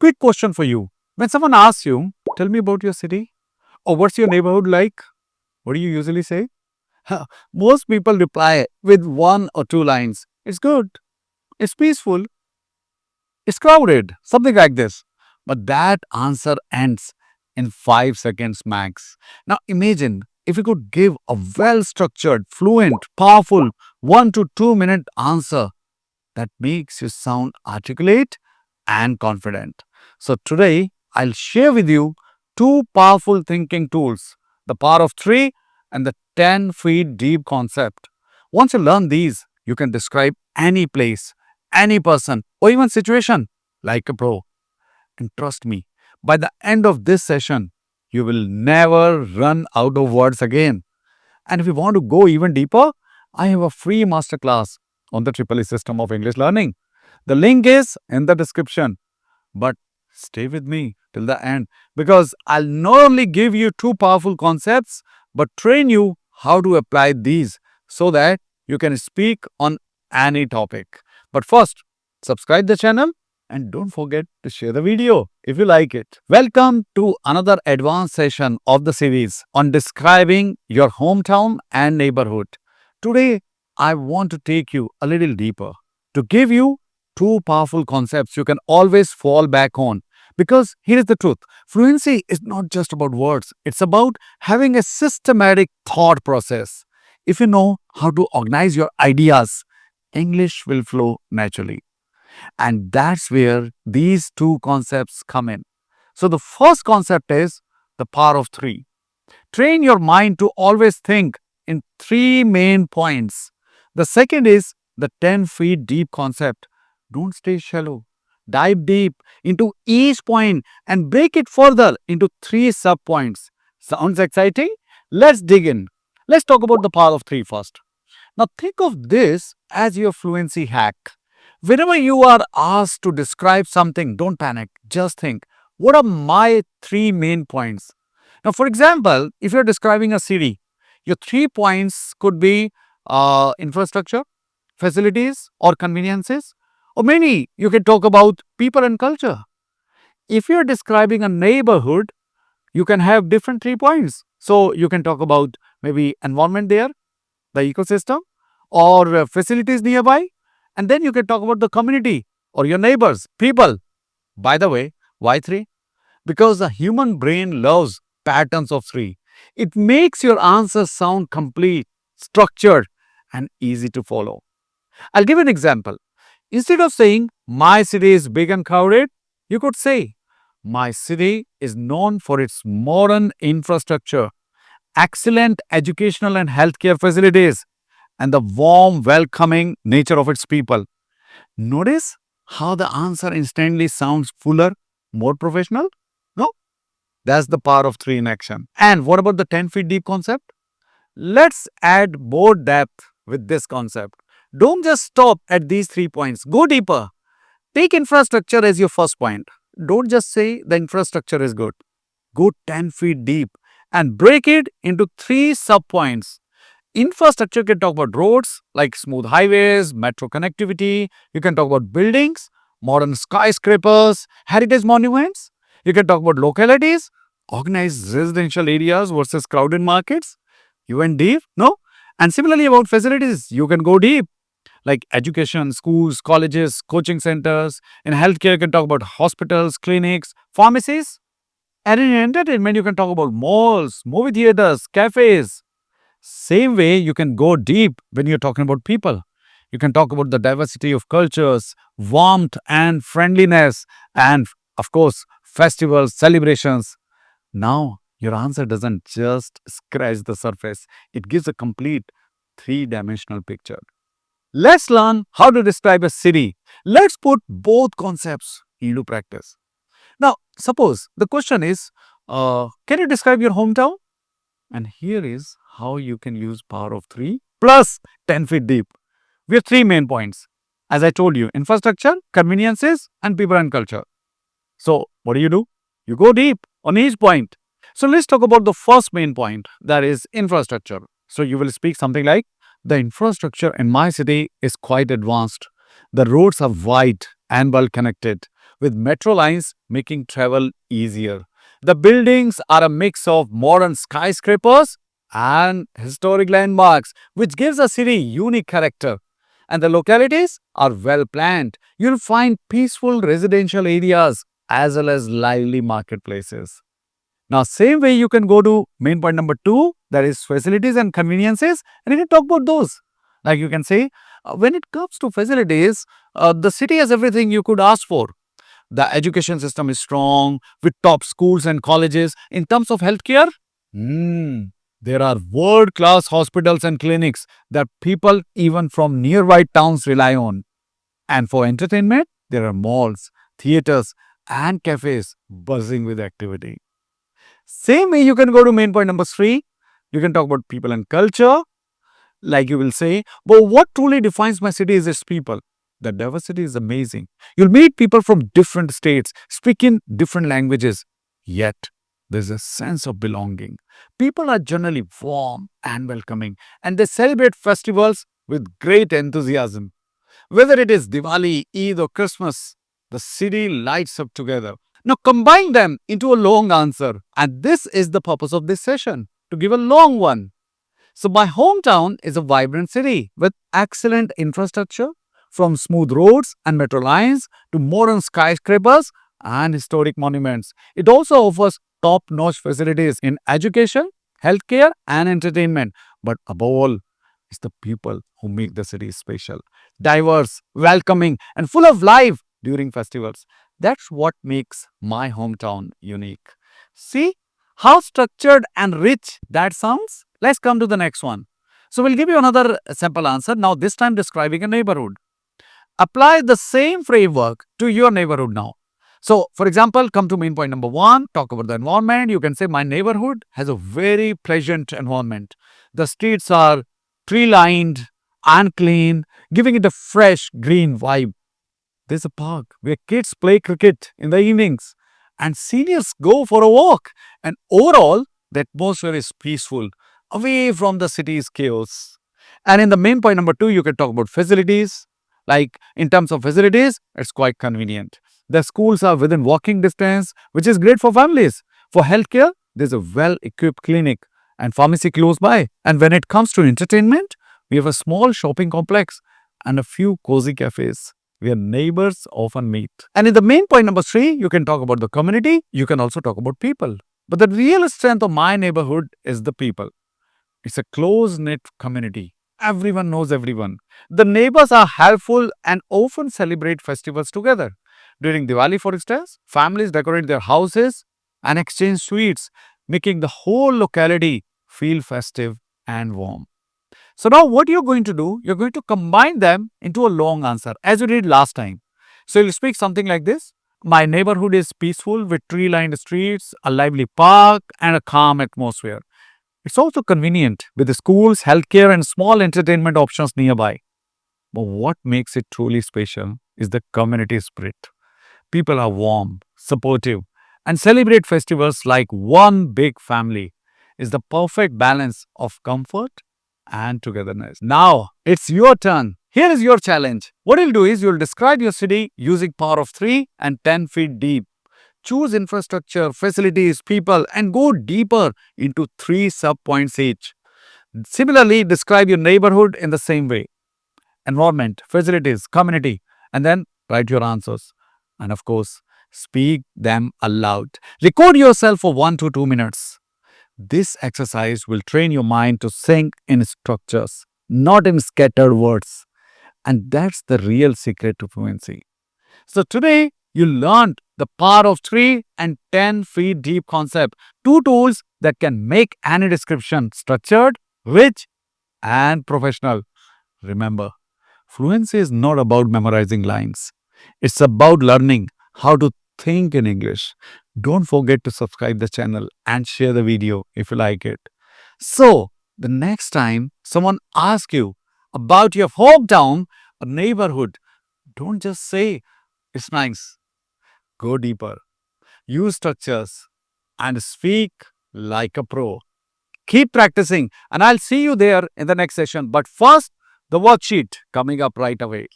Quick question for you. When someone asks you, tell me about your city, or what's your neighborhood like, what do you usually say? Most people reply with one or two lines. It's good, it's peaceful, it's crowded, something like this. But that answer ends in 5 seconds max. Now imagine if you could give a well structured, fluent, powerful 1 to 2 minute answer that makes you sound articulate and confident. So today I'll share with you two powerful thinking tools, the power of three and the 10 feet deep concept. Once you learn these, you can describe any place, any person, or even situation like a pro. And trust me, by the end of this session, you will never run out of words again. And if you want to go even deeper, I have a free masterclass on the Triple E system of English learning. The link is in the description. But stay with me till the end because I'll not only give you two powerful concepts, but train you how to apply these so that you can speak on any topic. But first, subscribe the channel and don't forget to share the video if you like it. Welcome to another advanced session of the series on describing your hometown and neighborhood. Today, I want to take you a little deeper to give you two powerful concepts you can always fall back on. Because here is the truth, fluency is not just about words, it's about having a systematic thought process. If you know how to organize your ideas, English will flow naturally. And that's where these two concepts come in. So, the first concept is the power of three. Train your mind to always think in three main points. The second is the 10 feet deep concept. Don't stay shallow. Dive deep into each point and break it further into three sub points. Sounds exciting? Let's dig in. Let's talk about the power of three first. Now, think of this as your fluency hack. Whenever you are asked to describe something, don't panic. Just think, what are my three main points? Now, for example, if you're describing a city, your 3 points could be infrastructure, facilities, or conveniences. Or many, you can talk about people and culture. If you're describing a neighborhood, you can have different 3 points. So you can talk about maybe environment there, the ecosystem, or facilities nearby. And then you can talk about the community or your neighbors, people. By the way, why three? Because the human brain loves patterns of three. It makes your answer sound complete, structured, and easy to follow. I'll give an example. Instead of saying, my city is big and crowded, you could say, my city is known for its modern infrastructure, excellent educational and healthcare facilities, and the warm, welcoming nature of its people. Notice how the answer instantly sounds fuller, more professional? No, that's the power of three in action. And what about the 10 feet deep concept? Let's add more depth with this concept. Don't just stop at these 3 points. Go deeper. Take infrastructure as your first point. Don't just say the infrastructure is good. Go 10 feet deep and break it into three sub points. Infrastructure can talk about roads like smooth highways, metro connectivity. You can talk about buildings, modern skyscrapers, heritage monuments. You can talk about localities, organized residential areas versus crowded markets. You went deep? No? And similarly about facilities, you can go deep like education, schools, colleges, coaching centers. In healthcare, you can talk about hospitals, clinics, pharmacies. And in entertainment, you can talk about malls, movie theaters, cafes. Same way, you can go deep when you're talking about people. You can talk about the diversity of cultures, warmth and friendliness, and of course, festivals, celebrations. Now, your answer doesn't just scratch the surface, it gives a complete three-dimensional picture. Let's learn how to describe a city. Let's put both concepts into practice. Now, suppose the question is, can you describe your hometown? And here is how you can use power of three plus 10 feet deep. We have three main points. As I told you, infrastructure, conveniences, and people and culture. So, what do? You go deep on each point. So, let's talk about the first main point, that is infrastructure. So, you will speak something like, the infrastructure in my city is quite advanced. The roads are wide and well connected. with metro lines making travel easier. The buildings are a mix of modern skyscrapers and historic landmarks, which gives a city unique character. And the localities are well planned. You'll find peaceful residential areas as well as lively marketplaces. Now, same way you can go to main point number two, that is facilities and conveniences, and you can talk about those. Like you can say, when it comes to facilities, the city has everything you could ask for. The education system is strong with top schools and colleges. In terms of healthcare, hmm, there are world class hospitals and clinics that people even from nearby towns rely on. And for entertainment, there are malls, theaters, and cafes buzzing with activity. Same way you can go to main point number three. You can talk about people and culture, like you will say, but what truly defines my city is its people. The diversity is amazing. You'll meet people from different states, speaking different languages, yet there's a sense of belonging. People are generally warm and welcoming, and they celebrate festivals with great enthusiasm. Whether it is Diwali, Eid, or Christmas, the city lights up together. Now combine them into a long answer, and this is the purpose of this session, to give a long one. So, my hometown is a vibrant city with excellent infrastructure, from smooth roads and metro lines to modern skyscrapers and historic monuments. It also offers top notch facilities in education, healthcare, and entertainment. But above all, it's the people who make the city special, diverse, welcoming, and full of life during festivals. That's what makes my hometown unique. See how structured and rich that sounds? Let's come to the next one. So, we'll give you another sample answer. Now, this time describing a neighborhood. Apply the same framework to your neighborhood now. So, for example, come to main point number one, talk about the environment. You can say, my neighborhood has a very pleasant environment. The streets are tree lined and clean, giving it a fresh green vibe. There's a park where kids play cricket in the evenings and seniors go for a walk. And overall, the atmosphere is peaceful, away from the city's chaos. And in the main point number two, you can talk about facilities. Like in terms of facilities, it's quite convenient. The schools are within walking distance, which is great for families. For healthcare, there's a well equipped clinic and pharmacy close by. And when it comes to entertainment, we have a small shopping complex and a few cozy cafes where neighbors often meet. And in the main point number three, you can talk about the community. You can also talk about people. But the real strength of my neighborhood is the people. It's a close knit community. Everyone knows everyone. The neighbors are helpful and often celebrate festivals together. During Diwali, for instance, families decorate their houses and exchange sweets, making the whole locality feel festive and warm. So now what you're going to do, you're going to combine them into a long answer as you did last time. So you'll speak something like this. My neighborhood is peaceful with tree-lined streets, a lively park, and a calm atmosphere. It's also convenient with the schools, healthcare, and small entertainment options nearby. But what makes it truly special is the community spirit. People are warm, supportive, and celebrate festivals like one big family. Is the perfect balance of comfort and togetherness. Now, it's your turn. Here is your challenge. What you'll do is you'll describe your city using power of 3 and 10 feet deep. Choose infrastructure, facilities, people, and go deeper into 3 sub-points each. Similarly, describe your neighborhood in the same way. Environment, facilities, community, and then write your answers. And of course, speak them aloud. Record yourself for 1 to 2 minutes. This exercise will train your mind to think in structures, not in scattered words. And that's the real secret to fluency. So today, you learned the power of 3 and 10 feet deep concept, two tools that can make any description structured, rich, and professional. Remember, fluency is not about memorizing lines. It's about learning how to think in English. Don't forget to subscribe the channel and share the video if you like it. So, the next time someone asks you about your hometown or neighborhood, don't just say it's nice. Go deeper. Use structures and speak like a pro. Keep practicing and I'll see you there in the next session. But first, the worksheet coming up right away.